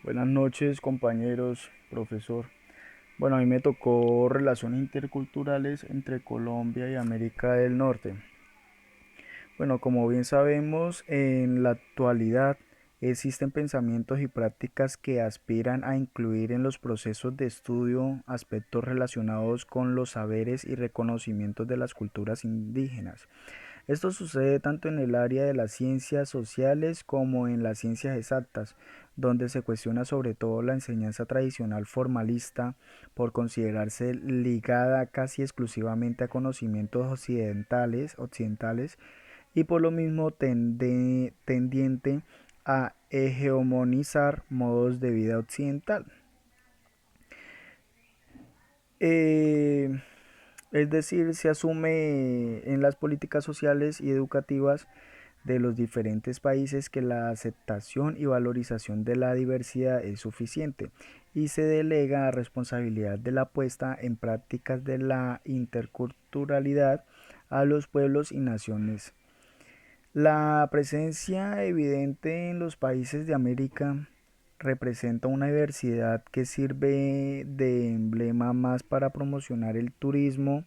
Buenas noches, compañeros, profesor. Bueno, a mí me tocó relaciones interculturales entre Colombia y América del Norte. Bueno, como bien sabemos, en la actualidad existen pensamientos y prácticas que aspiran a incluir en los procesos de estudio aspectos relacionados con los saberes y reconocimientos de las culturas indígenas. Esto sucede tanto en el área de las ciencias sociales como en las ciencias exactas, donde se cuestiona sobre todo la enseñanza tradicional formalista por considerarse ligada casi exclusivamente a conocimientos occidentales y por lo mismo tendiente a hegemonizar modos de vida occidental. Eh, es decir, se asume en las políticas sociales y educativas de los diferentes países que la aceptación y valorización de la diversidad es suficiente y se delega la responsabilidad de la puesta en prácticas de la interculturalidad a los pueblos y naciones. La presencia evidente en los países de América representa una diversidad que sirve de emblema más para promocionar el turismo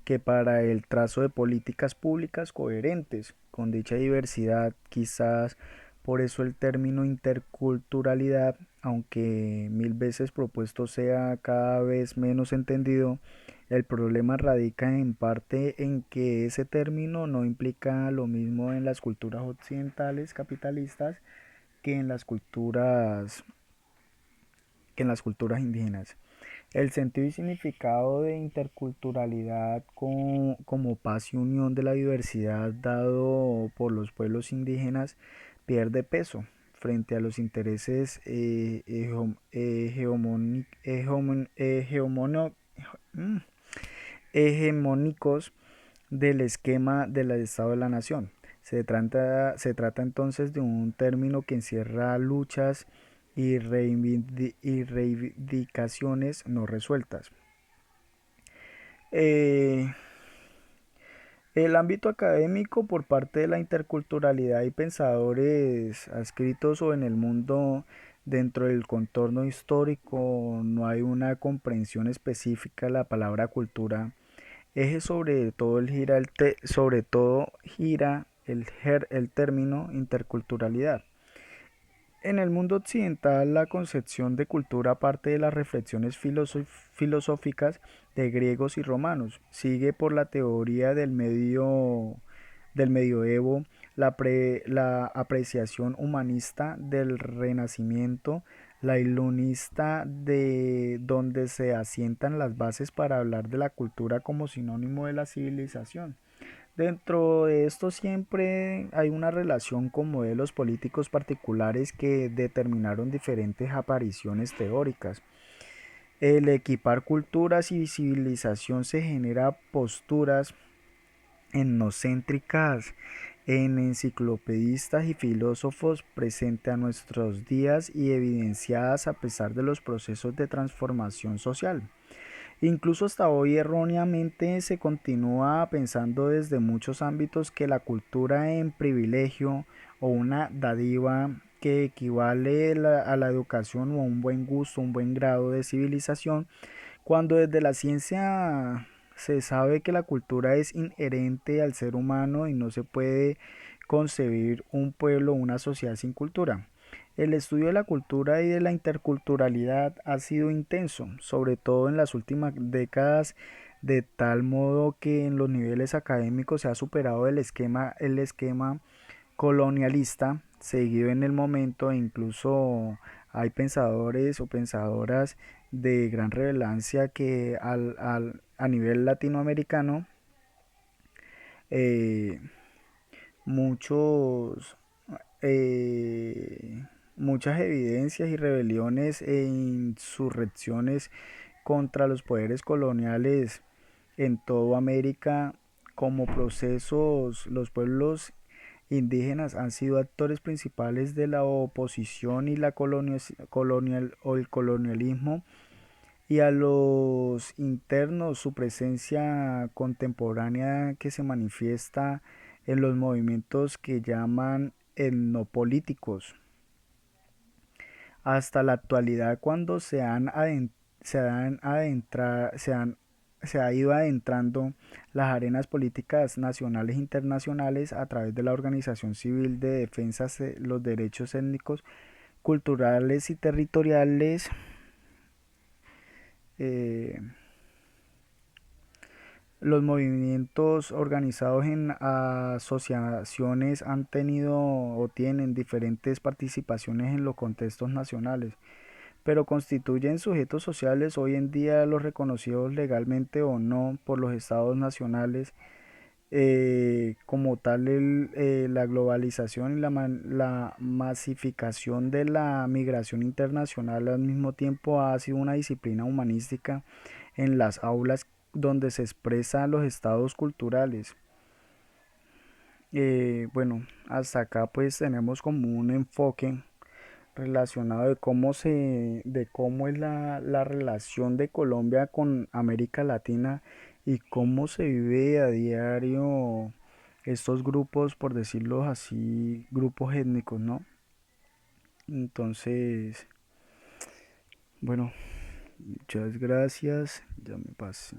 que para el trazo de políticas públicas coherentes con dicha diversidad. Quizás por eso el término interculturalidad, aunque mil veces propuesto, sea cada vez menos entendido. El problema radica en parte en que ese término no implica lo mismo en las culturas occidentales capitalistas que en las culturas indígenas. El sentido y significado de interculturalidad como paz y unión de la diversidad dado por los pueblos indígenas pierde peso frente a los intereses hegemónicos del esquema del Estado de la Nación. Se trata entonces de un término que encierra luchas y reivindicaciones no resueltas. Eh, el ámbito académico por parte de la interculturalidad y pensadores adscritos o en el mundo dentro del contorno histórico no hay una comprensión específica de la palabra cultura. Eje sobre todo gira el término interculturalidad. En el mundo occidental, la concepción de cultura parte de las reflexiones filosóficas de griegos y romanos. Sigue por la teoría del medioevo, la apreciación humanista del Renacimiento, la ilunista de donde se asientan las bases para hablar de la cultura como sinónimo de la civilización. Dentro de esto siempre hay una relación con modelos políticos particulares que determinaron diferentes apariciones teóricas. El equipar culturas y civilización se genera posturas etnocéntricas en enciclopedistas y filósofos presentes a nuestros días y evidenciadas a pesar de los procesos de transformación social. Incluso hasta hoy erróneamente se continúa pensando desde muchos ámbitos que la cultura en privilegio o una dádiva que equivale a la educación o a un buen gusto, un buen grado de civilización, cuando desde la ciencia se sabe que la cultura es inherente al ser humano y no se puede concebir un pueblo o una sociedad sin cultura. El estudio de la cultura y de la interculturalidad ha sido intenso, sobre todo en las últimas décadas, de tal modo que en los niveles académicos se ha superado el esquema colonialista seguido en el momento e incluso hay pensadores o pensadoras de gran relevancia que a nivel latinoamericano eh, muchos eh, muchas evidencias y rebeliones e insurrecciones contra los poderes coloniales en toda América como procesos. Los pueblos indígenas han sido actores principales de la oposición y la colonial o el colonialismo, y a los internos su presencia contemporánea que se manifiesta en los movimientos que llaman etnopolíticos. hasta la actualidad cuando se ha ido adentrando las arenas políticas nacionales e internacionales a través de la Organización Civil de Defensa de los Derechos Étnicos, Culturales y Territoriales. eh, los movimientos organizados en asociaciones han tenido o tienen diferentes participaciones en los contextos nacionales, pero constituyen sujetos sociales hoy en día los reconocidos legalmente o no por los estados nacionales. Como tal, la globalización y la masificación de la migración internacional al mismo tiempo ha sido una disciplina humanística en las aulas donde se expresan los estados culturales. Bueno, hasta acá pues tenemos como un enfoque relacionado de cómo es la relación de Colombia con América Latina y cómo se vive a diario estos grupos, por decirlo así, grupos étnicos, ¿no? Entonces, bueno, muchas gracias. Ya me pasé.